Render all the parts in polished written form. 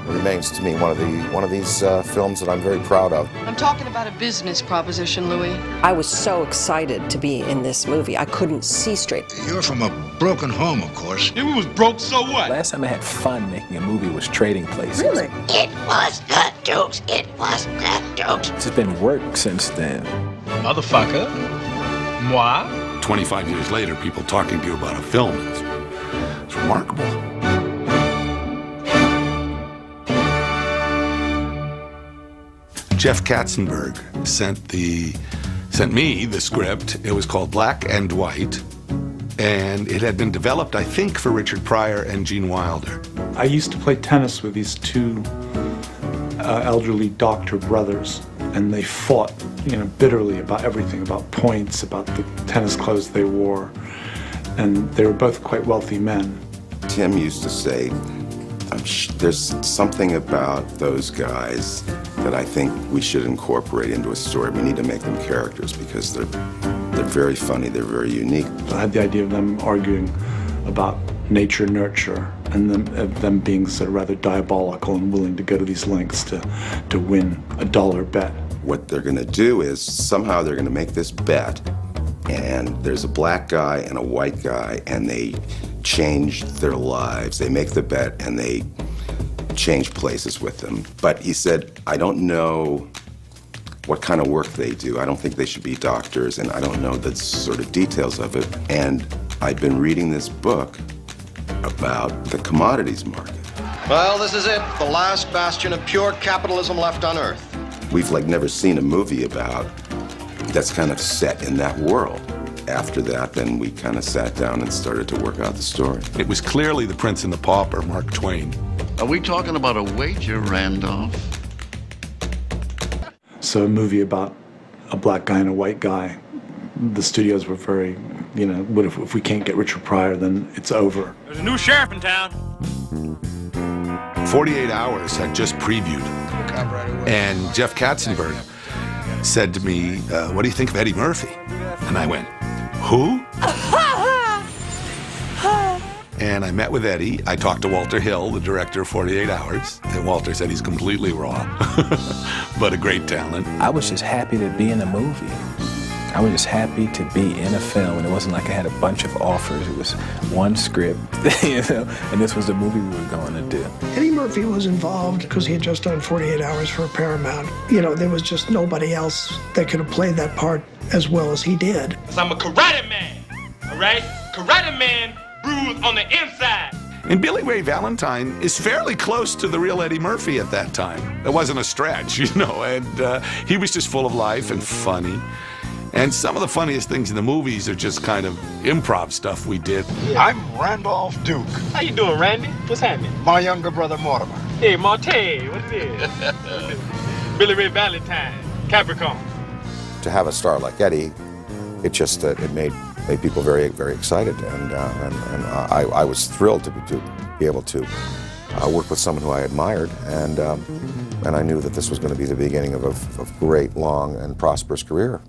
remains to me one of these films that I'm very proud of. I'm talking about a business proposition, Louis. I was so excited to be in this movie. I couldn't see straight. You're from a broken home, of course. If we was broke, so what? Last time I had fun making a movie was Trading Places. Really? It was not jokes. It was not jokes. It's been work since then. Motherfucker. Moi? 25 years later, people talking to you about a film is remarkable. Jeff Katzenberg sent me the script. It was called Black and White, and it had been developed, I think, for Richard Pryor and Gene Wilder. I used to play tennis with these two elderly doctor brothers, and they fought, bitterly about everything, about points, about the tennis clothes they wore, and they were both quite wealthy men. Tim used to say, there's something about those guys that I think we should incorporate into a story. We need to make them characters because they're very funny, they're very unique. I had the idea of them arguing about nature, nurture, and them being sort of rather diabolical and willing to go to these lengths to win a dollar bet. What they're going to do is somehow they're going to make this bet, and there's a black guy and a white guy, and they change their lives. They make the bet and they change places with them. But he said, I don't know what kind of work they do. I don't think they should be doctors, and I don't know the sort of details of it. And I've been reading this book about the commodities market. Well, this is it, the last bastion of pure capitalism left on Earth. We've never seen a movie about that's kind of set in that world. After that, then we kind of sat down and started to work out the story. It was clearly The Prince and the Pauper, Mark Twain. Are we talking about a wager, Randolph? So a movie about a black guy and a white guy, the studios were very, what if we can't get Richard Pryor, then it's over. There's a new sheriff in town. 48 Hours had just previewed, and Jeff Katzenberg said to me, what do you think of Eddie Murphy? And I went, who? And I met with Eddie. I talked to Walter Hill, the director of 48 Hours, and Walter said he's completely raw, but a great talent. I was just happy to be in a movie. I was just happy to be in a film, and it wasn't like I had a bunch of offers. It was one script, and this was the movie we were going to do. Eddie Murphy was involved because he had just done 48 Hours for Paramount. There was just nobody else that could have played that part as well as he did. 'Cause I'm a karate man, all right? Karate man bruised on the inside. And Billy Ray Valentine is fairly close to the real Eddie Murphy at that time. It wasn't a stretch, and he was just full of life and funny. And some of the funniest things in the movies are just kind of improv stuff we did. I'm Randolph Duke. How you doing, Randy? What's happening? My younger brother, Mortimer. Hey, Monte, what's this? Billy Ray Valentine, Capricorn. To have a star like Eddie, it made people very, very excited, and I was thrilled to be able to work with someone who I admired, and I knew that this was going to be the beginning of a great, long, and prosperous career.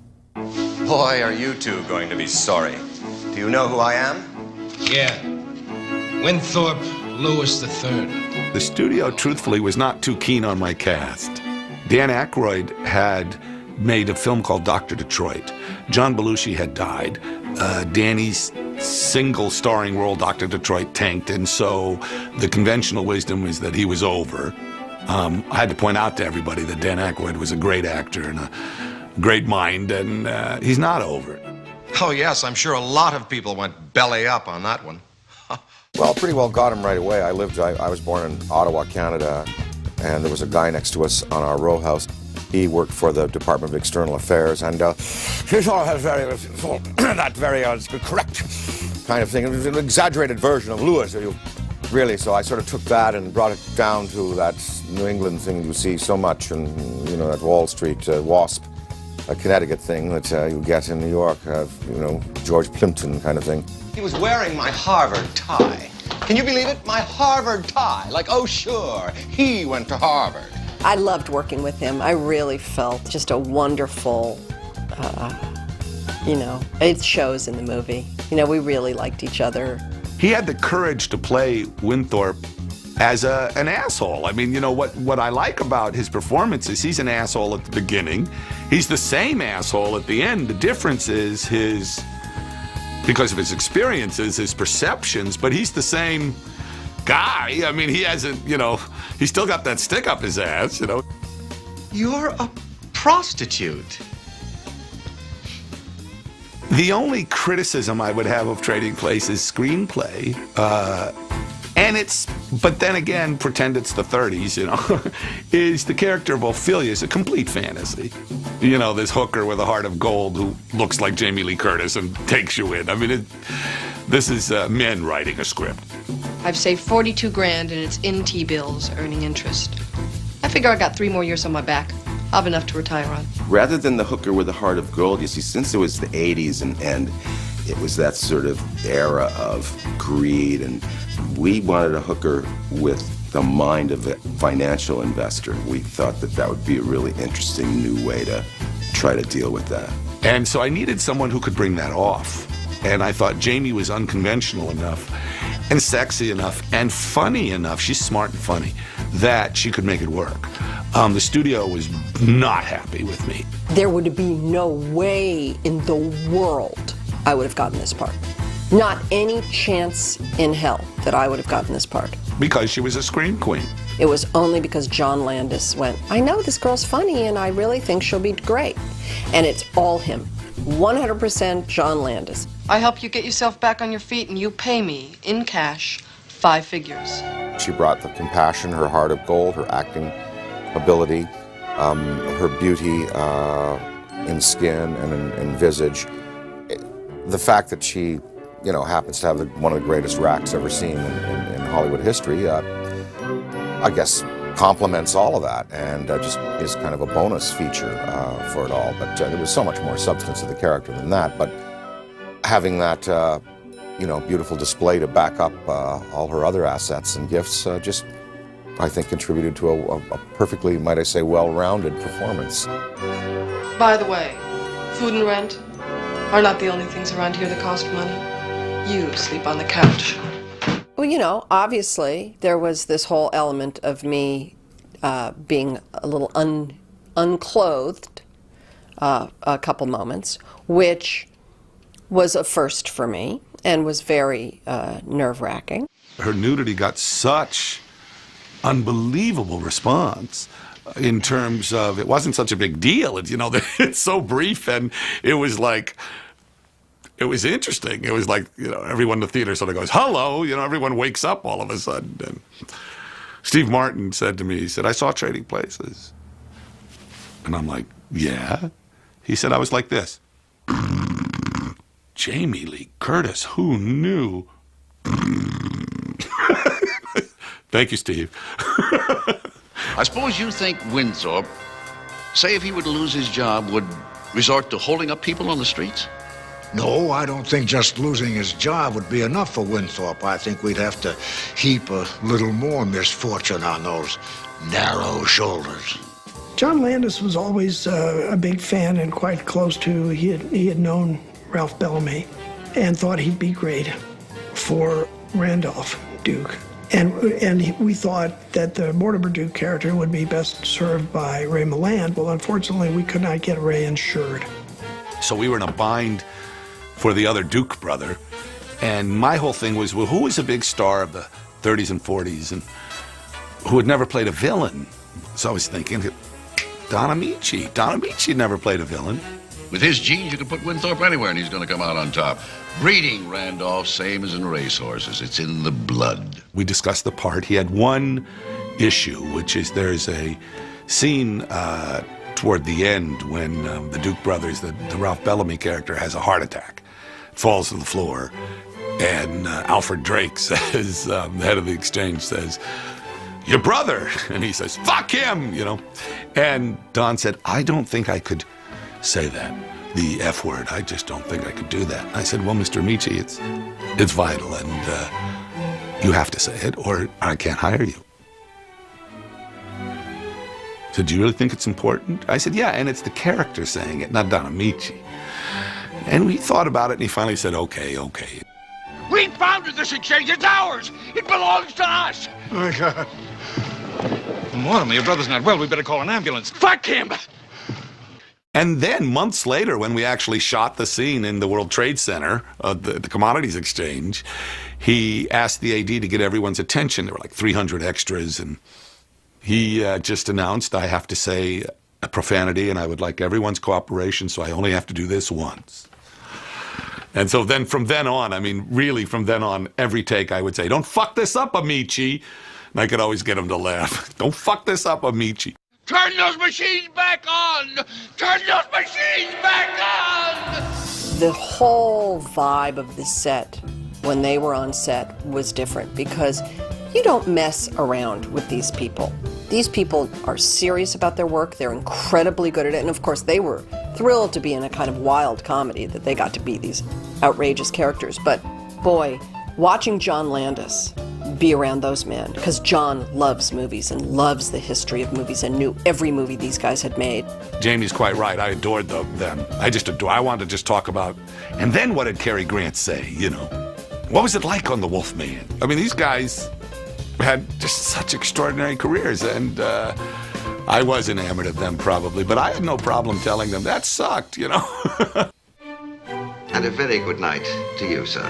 Boy, are you two going to be sorry. Do you know who I am? Yeah, Winthrop Lewis III. The studio, truthfully, was not too keen on my cast. Dan Aykroyd had made a film called Dr. Detroit. John Belushi had died. Danny's single starring role, Dr. Detroit, tanked, and so the conventional wisdom was that he was over. I had to point out to everybody that Dan Aykroyd was a great actor and a great mind, and he's not over it. Oh, yes, I'm sure a lot of people went belly up on that one. Well, pretty well got him right away. I was born in Ottawa, Canada, and there was a guy next to us on our row house. He worked for the Department of External Affairs, and he sort of had that very correct kind of thing. It was an exaggerated version of Lewis, really. So I sort of took that and brought it down to that New England thing you see so much, and that Wall Street WASP, a Connecticut thing that you get in New York, George Plimpton kind of thing. He was wearing my Harvard tie. Can you believe it? My Harvard tie. Like, oh, sure, he went to Harvard. I loved working with him. I really felt just a wonderful, it shows in the movie. We really liked each other. He had the courage to play Winthrop as an asshole. I mean, you know, what I like about his performance is he's an asshole at the beginning. He's the same asshole at the end. The difference is because of his experiences, his perceptions, but he's the same guy. I mean, he hasn't, you know, he's still got that stick up his ass, you know. You're a prostitute. The only criticism I would have of Trading Places' screenplay, but then again, pretend it's the 30s, you know, is the character of Ophelia is a complete fantasy. You know, this hooker with a heart of gold who looks like Jamie Lee Curtis and takes you in. I mean, this is men writing a script. I've saved 42 grand and it's in T-bills earning interest. I figure I got 3 more years on my back. I'll have enough to retire on. Rather than the hooker with a heart of gold, you see, since it was the 80s and it was that sort of era of greed, and we wanted a hooker with the mind of a financial investor. We thought that would be a really interesting new way to try to deal with that. And so I needed someone who could bring that off. And I thought Jamie was unconventional enough and sexy enough and funny enough, she's smart and funny, that she could make it work. The studio was not happy with me. There would be no way in the world I would have gotten this part. Not any chance in hell that I would have gotten this part. Because she was a scream queen. It was only because John Landis went, I know this girl's funny and I really think she'll be great. And it's all him. 100% John Landis. I help you get yourself back on your feet and you pay me, in cash, 5 figures. She brought the compassion, her heart of gold, her acting ability, her beauty in skin and in visage. The fact that she, you know, happens to have one of the greatest racks ever seen in Hollywood history, I guess complements all of that, and just is kind of a bonus feature for it all. But there was so much more substance to the character than that. But having that, you know, beautiful display to back up all her other assets and gifts just, I think, contributed to a perfectly, might I say, well-rounded performance. By the way, food and rent are not the only things around here that cost money. You sleep on the couch. Well, you know, obviously there was this whole element of me being a little unclothed a couple moments, which was a first for me and was very nerve-wracking. Her nudity got such unbelievable response in terms of, it wasn't such a big deal. It's, you know, it's so brief, and it was like, it was interesting. It was like, you know, everyone in the theater sort of goes, hello, you know, everyone wakes up all of a sudden. And Steve Martin said to me, he said, I saw Trading Places. And I'm like, yeah? He said, I was like this. Jamie Lee Curtis, who knew? Thank you, Steve. I suppose you think Winthorpe, say if he were to lose his job, would resort to holding up people on the streets? No, I don't think just losing his job would be enough for Winthorpe. I think we'd have to heap a little more misfortune on those narrow shoulders. John Landis was always a big fan and quite close to, he had known Ralph Bellamy and thought he'd be great for Randolph Duke. And we thought that the Mortimer Duke character would be best served by Ray Milland. Well, unfortunately, we could not get Ray insured. So we were in a bind for the other Duke brother. And my whole thing was, well, who was a big star of the 30s and 40s and who had never played a villain? So I was thinking, Don Ameche. Don Ameche never played a villain. With his genes, you can put Winthorpe anywhere and he's going to come out on top. Breeding, Randolph, same as in racehorses. It's in the blood. We discussed the part. He had one issue, which is there's a scene toward the end when the Duke brothers, the Ralph Bellamy character, has a heart attack, falls to the floor, and Alfred Drake says, the head of the exchange says, your brother, and he says, fuck him, you know. And Don said, I don't think I could say that, the F word. I just don't think I could do that. I said, well, Mr. Ameche, it's vital, and you have to say it, or I can't hire you. So do you really think it's important? I said, yeah, and it's the character saying it, not Don Ameche. And we thought about it, and he finally said, okay. We founded this exchange. It's ours. It belongs to us. Oh, my God. Mortimer, your brother's not well. We better call an ambulance. Fuck him. And then months later, when we actually shot the scene in the World Trade Center, the Commodities Exchange, he asked the AD to get everyone's attention. There were like 300 extras, and he just announced, I have to say a profanity, and I would like everyone's cooperation, so I only have to do this once. And so then from then on, I mean, really from then on, every take I would say, don't fuck this up, Amici. And I could always get him to laugh. Don't fuck this up, Amici. Turn those machines back on! Turn those machines back on! The whole vibe of the set, when they were on set, was different because you don't mess around with these people. These people are serious about their work. They're incredibly good at it. And of course, they were thrilled to be in a kind of wild comedy that they got to be these outrageous characters. But boy, watching John Landis be around those men, because John loves movies and loves the history of movies and knew every movie these guys had made. Jamie's quite right. I adored them. I wanted to just talk about, and then what did Cary Grant say, you know? What was it like on The Wolfman? I mean, these guys had just such extraordinary careers, and I was enamored of them probably, but I had no problem telling them that sucked, you know? And a very good night to you, sir.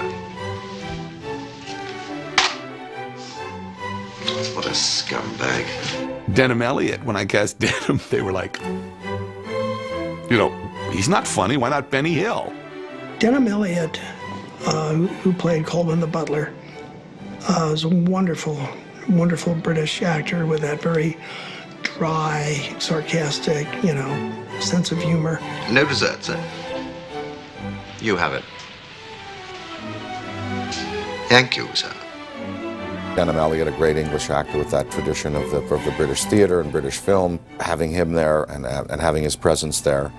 What a scumbag. Denham Elliott, when I cast Denham, they were like, you know, he's not funny, why not Benny Hill? Denham Elliott, who played Coleman the butler, was a wonderful, wonderful British actor with that very dry, sarcastic, you know, sense of humor. No dessert, sir. You have it. Thank you, sir. Denham Elliott, a great English actor with that tradition of the British theater and British film. Having him there and having his presence there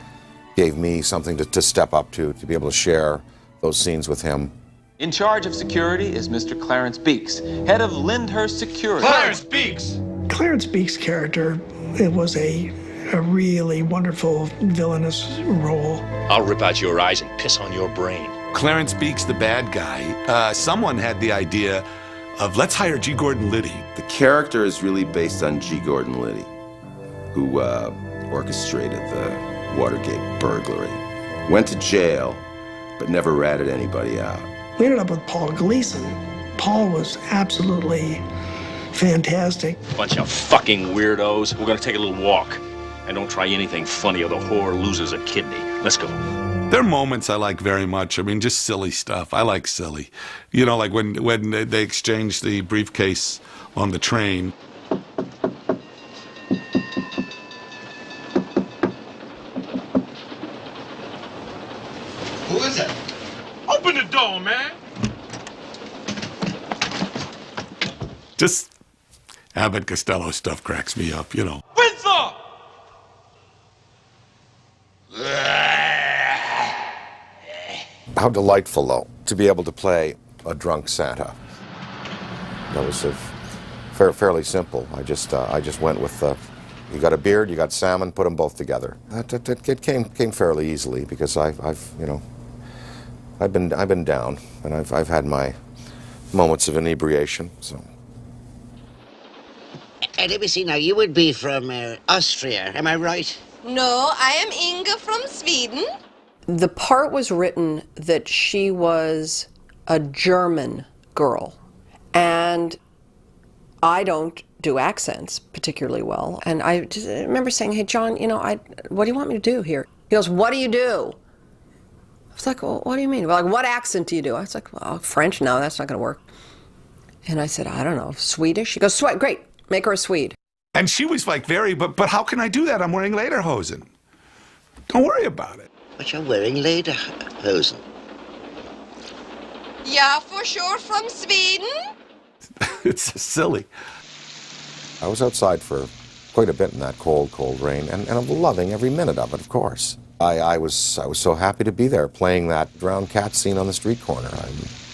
gave me something to step up to be able to share those scenes with him. In charge of security is Mr. Clarence Beeks, head of Lyndhurst Security. Clarence Beeks! Clarence Beeks' character, it was a really wonderful villainous role. I'll rip out your eyes and piss on your brain. Clarence Beeks, the bad guy, someone had the idea of let's hire G. Gordon Liddy. The character is really based on G. Gordon Liddy, who orchestrated the Watergate burglary. Went to jail, but never ratted anybody out. We ended up with Paul Gleason. Paul was absolutely fantastic. Bunch of fucking weirdos. We're gonna take a little walk. And don't try anything funny or the whore loses a kidney. Let's go. There are moments I like very much. I mean, just silly stuff. I like silly. You know, like when they exchanged the briefcase on the train. Who is it? Open the door, man. Just Abbott Costello stuff cracks me up, you know. Windsor! How delightful, though, to be able to play a drunk Santa. That was fairly simple. I just went with you got a beard, you got salmon, put them both together. It came fairly easily because I've been down and I've had my moments of inebriation. So. Let me see now. You would be from Austria, am I right? No, I am Inga from Sweden. The part was written that she was a German girl, and I don't do accents particularly well. And I just remember saying, hey, John, you know, what do you want me to do here? He goes, what do you do? I was like, well, what do you mean? Well, like, what accent do you do? I was like, well, French, no, that's not going to work. And I said, I don't know, Swedish? He goes, great, make her a Swede. And she was like, but how can I do that? I'm wearing lederhosen. Don't worry about it. But you're wearing lederhosen. Yeah, for sure, from Sweden. It's silly. I was outside for quite a bit in that cold rain, and I'm loving every minute of it, of course. I was so happy to be there playing that drowned cat scene on the street corner.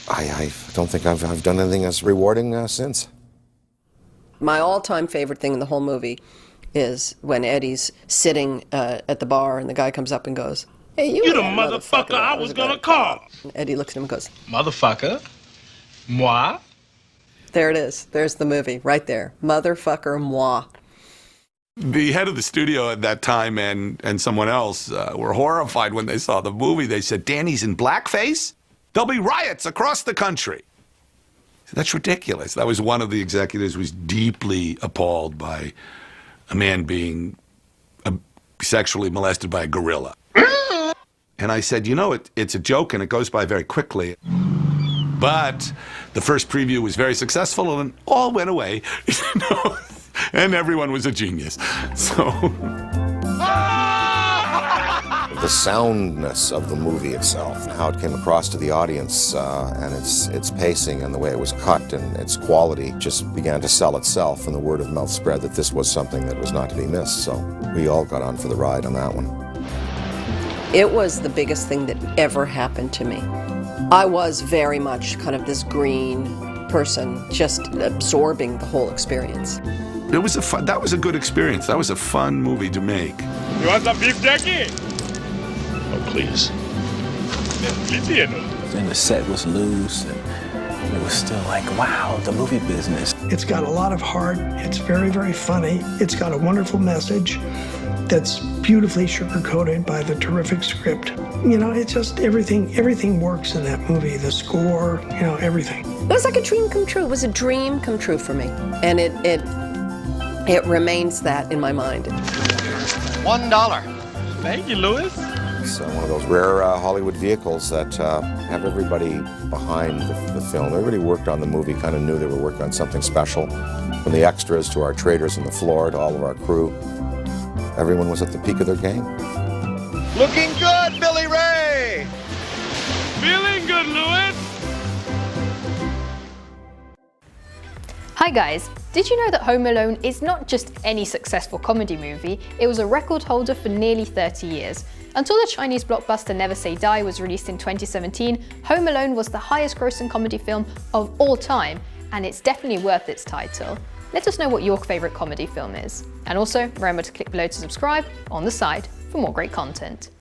I don't think I've done anything as rewarding since. My all-time favorite thing in the whole movie is when Eddie's sitting at the bar and the guy comes up and goes, hey, you the motherfucker I was gonna call. And Eddie looks at him and goes, Motherfucker? Moi? There it is. There's the movie right there. Motherfucker moi. The head of the studio at that time and someone else were horrified when they saw the movie. They said, Danny's in blackface? There'll be riots across the country. That's ridiculous. That was one of the executives who was deeply appalled by a man being sexually molested by a gorilla. And I said, you know, it's a joke and it goes by very quickly. But the first preview was very successful and all went away. And everyone was a genius. So the soundness of the movie itself, how it came across to the audience, and its pacing and the way it was cut and its quality just began to sell itself, and the word of mouth spread that this was something that was not to be missed. So we all got on for the ride on that one. It was the biggest thing that ever happened to me. I was very much kind of this green person, just absorbing the whole experience. that was a good experience. That was a fun movie to make. You want some beef jerky? Oh, please. And the set was loose, and it was still like, wow, the movie business. It's got a lot of heart. It's very, very funny. It's got a wonderful message that's beautifully sugar-coated by the terrific script. You know, it's just everything works in that movie. The score, you know, everything. It was like a dream come true. It was a dream come true for me. And it remains that in my mind. $1. Thank you, Louis. It's one of those rare Hollywood vehicles that have everybody behind the film. Everybody who worked on the movie kind of knew they were working on something special. From the extras to our traders on the floor to all of our crew, everyone was at the peak of their game. Looking good, Billy Ray! Feeling good, Louis. Hi guys, did you know that Home Alone is not just any successful comedy movie, it was a record holder for nearly 30 years. Until the Chinese blockbuster Never Say Die was released in 2017, Home Alone was the highest grossing comedy film of all time, and it's definitely worth its title. Let us know what your favourite comedy film is. And also, remember to click below to subscribe on the side for more great content.